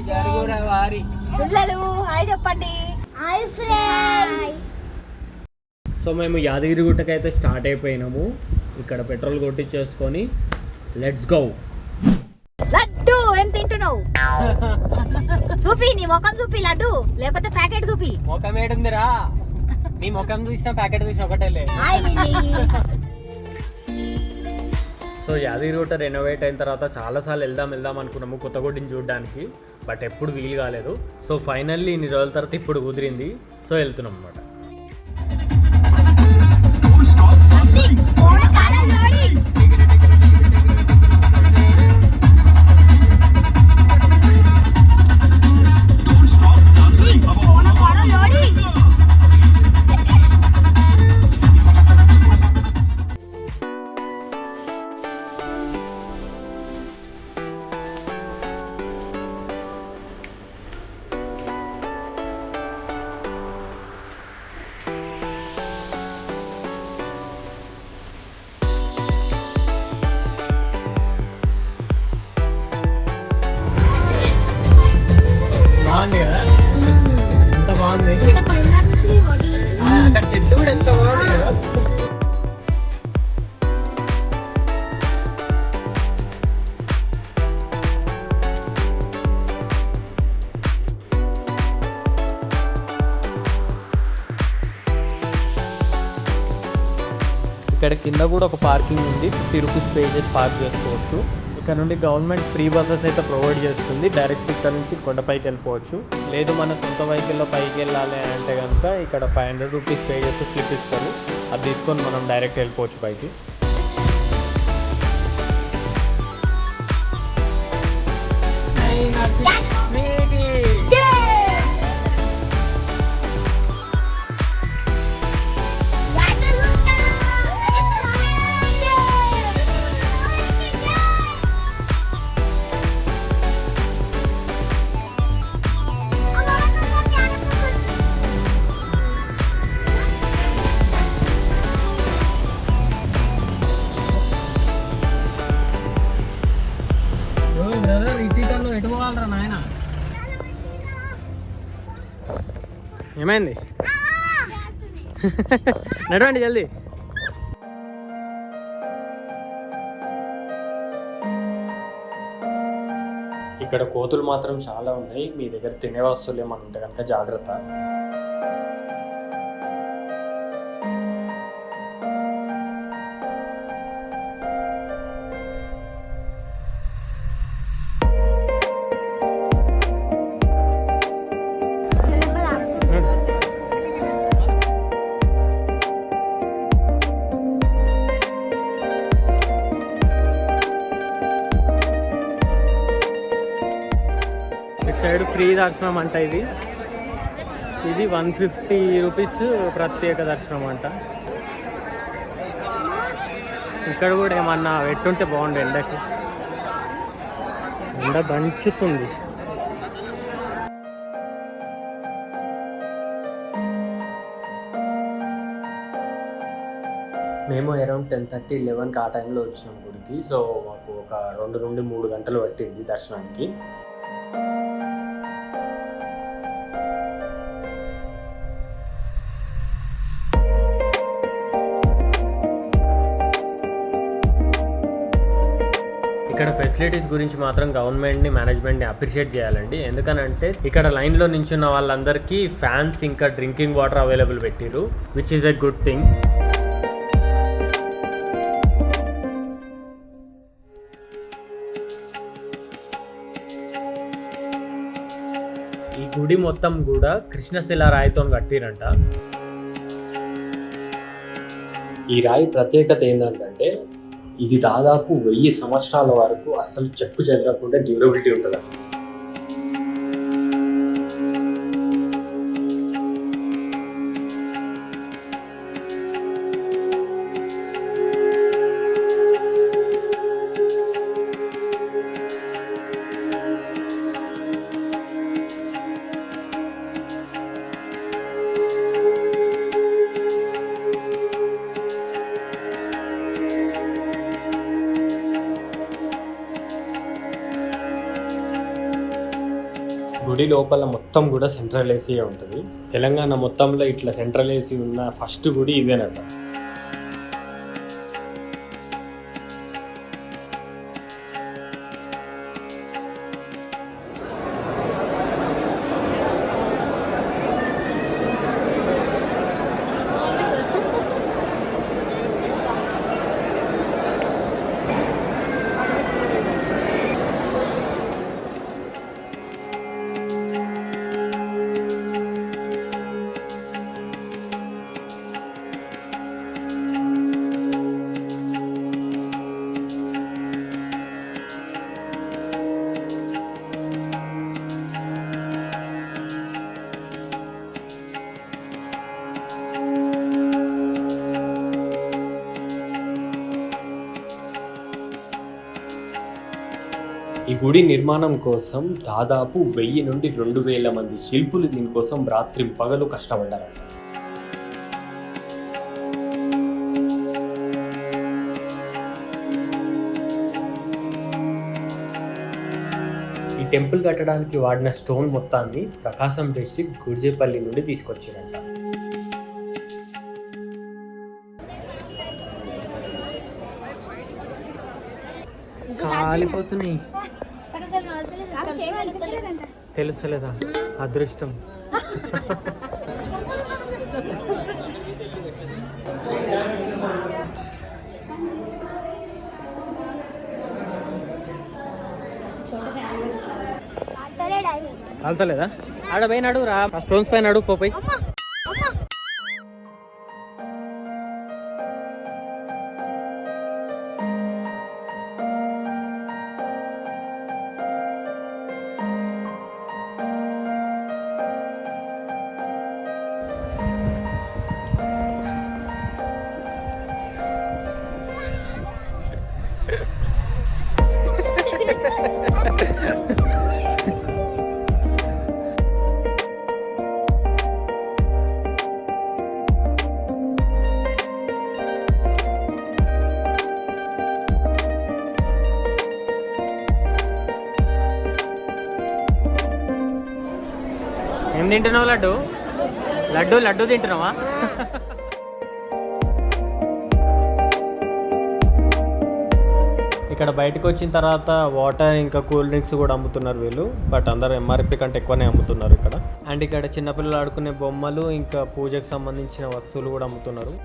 పిల్లలు హాయ్ చెప్పండి. Hi friends. So మేము యాదగిరిగుట్టకి అయితే స్టార్ట్ అయిపోయినాము. ఇక్కడ పెట్రోల్ కొట్టించేసుకొని లెట్స్ గో. లడ్డు ఏం తింటున్నావు? చూపి నీ ముఖం చూపి లడ్డు, లేకపోతే ప్యాకెట్ చూపి. ముఖం ఏడుందిరా? నీ ముఖం చూసిన ప్యాకెట్ చూసిన ఒకటేలే. సో యాదగిరిగుట్ట రెనోవేట్ అయిన తర్వాత చాలాసార్లు వెళ్దాం అనుకున్నాము కొత్తగూడెని చూడడానికి, బట్ ఎప్పుడు వీలు కాలేదు. సో ఫైనల్లీ ఇన్ని రోజుల తర్వాత ఇప్పుడు కుదిరింది. సో వెళ్తున్నాం అన్నమాట. ఎంత బాగుంది అక్కడ చెట్టు కూడా ఎంత బాగుంది కదా. ఇక్కడ కింద కూడా ఒక పార్కింగ్ ఉంది. 50 రూపీస్ పే చేసి పార్క్ చేసుకోవచ్చు. ఇక్కడ నుండి గవర్నమెంట్ ఫ్రీ బస్సెస్ అయితే ప్రొవైడ్ చేస్తుంది. డైరెక్ట్ ఇక్కడ నుంచి కొండపైకి వెళ్ళిపోవచ్చు. లేదు మన సొంత వెహికల్లో పైకి వెళ్ళాలి అంటే కనుక ఇక్కడ 500 రూపీస్ పే చేసి స్లిప్ ఇస్తారు. అది తీసుకొని మనం డైరెక్ట్ వెళ్ళిపోవచ్చు పైకి. ఏమైంది? నడవండి జల్దీ. ఇక్కడ కోతులు మాత్రం చాలా ఉన్నాయి. మీ దగ్గర తినే వస్తువులు ఏమన్నా ఉంటే కనుక జాగ్రత్త. సైడ్ ఫ్రీ దర్శనం అంట. ఇది 150 రూపీస్ ప్రత్యేక దర్శనం అంట. ఇక్కడ కూడా ఏమన్నా పెట్టుంటే బాగుండు. ఎండకి ఎండ దంచుతుంది. మేము అరౌండ్ 10:30, 11కి ఆ టైంలో వచ్చినాం గుడికి. సో మాకు ఒక 2 నుండి 3 గంటలు పట్టింది దర్శనానికి. ఇక్కడ ఫెసిలిటీస్ గురించి మాత్రం గవర్నమెంట్ని, మేనేజ్మెంట్ని అప్రిషియేట్ చేయాలండి. ఎందుకనంటే ఇక్కడ లైన్లో నించున్న వాళ్ళందరికీ ఫ్యాన్స్ ఇంకా డ్రింకింగ్ వాటర్ అవైలబుల్ పెట్టిరు, which is a good thing. ఈ గుడి మొత్తం కూడా కృష్ణశిల రాయితో కట్టిరంట. ఈ రాయి ప్రత్యేకత ఏంటంటే ఇది దాదాపు 1000 సంవత్సరాల వరకు అస్సలు చెక్కు చెదరకుండా డ్యూరబిలిటీ ఉంటుంది. గుడి లోపల మొత్తం కూడా సెంట్రల్ ఏసీ ఉంటుంది. తెలంగాణ మొత్తంలో ఇట్లా సెంట్రల్ ఏసీ ఉన్న ఫస్ట్ గుడి ఇదేనట. ఈ గుడి నిర్మాణం కోసం దాదాపు 1000 నుండి 2000 మంది శిల్పులు దీనికోసం రాత్రి పగలు కష్టపడ్డారంట. ఈ టెంపుల్ కట్టడానికి వాడిన స్టోన్ మొత్తాన్ని ప్రకాశం డిస్ట్రిక్ట్ గుర్జేపల్లి నుండి తీసుకొచ్చారంట. కాలిపోతున్నాయి. తెలుసలేదా అదృష్టం. కాలుతలేదా? ఆడ పైన అడుగు రా, స్టోన్స్ పైన అడుగు పోయి. ఏం తింటున్నావు? లడ్డు లడ్డు లడ్డు తింటున్నావా? ఇక్కడ బయటకు వచ్చిన తర్వాత వాటర్ ఇంకా కూల్ డ్రింక్స్ కూడా అమ్ముతున్నారు వీళ్ళు. బట్ అందరూ ఎంఆర్పి కంటే ఎక్కువనే అమ్ముతున్నారు ఇక్కడ. అండ్ ఇక్కడ చిన్నపిల్లలు ఆడుకునే బొమ్మలు ఇంకా పూజకు సంబంధించిన వస్తువులు కూడా అమ్ముతున్నారు.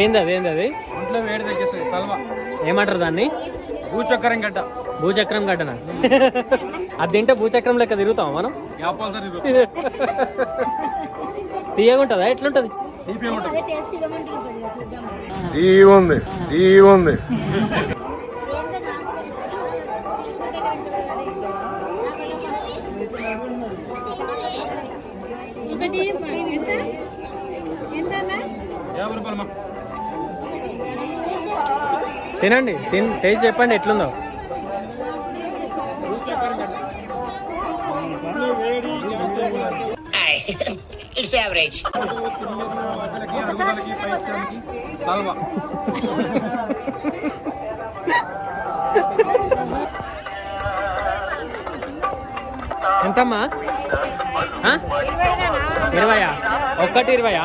ఏంది అది? ఒంట్లో వేడి తగ్గిస్తుంది. సల్వా ఏమంటారు దాన్ని? భూచక్రం గడ్డ. భూచక్రం గడ్డనా? అది తింటే భూచక్రం లెక్క తిరుగుతాం మనం. తీయగుంటుందా? ఎట్లుంటది? తినండి, టేస్ట్ చెప్పండి ఎట్లుందో. It's average. ఎంతమ్మా? 20? ఒక్కటి 20?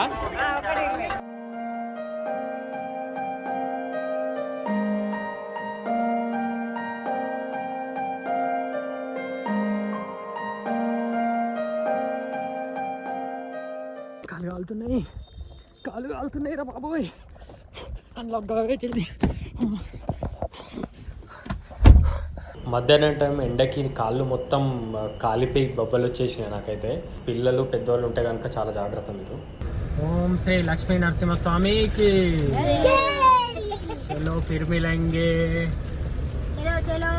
కాలు కాలుతున్నాయి రా బాబోయ్. అన్లాక్ జల్దీ. మధ్యాహ్నం టైం ఎండకి కాళ్ళు మొత్తం కాలిపోయి బొబ్బలు వచ్చేసినాయి నాకైతే. పిల్లలు పెద్దవాళ్ళు ఉంటే కనుక చాలా జాగ్రత్త మీరు. ఓం శ్రీ లక్ష్మీ నరసింహస్వామికి. చలో ఫిర్ మిలేంగే. చలో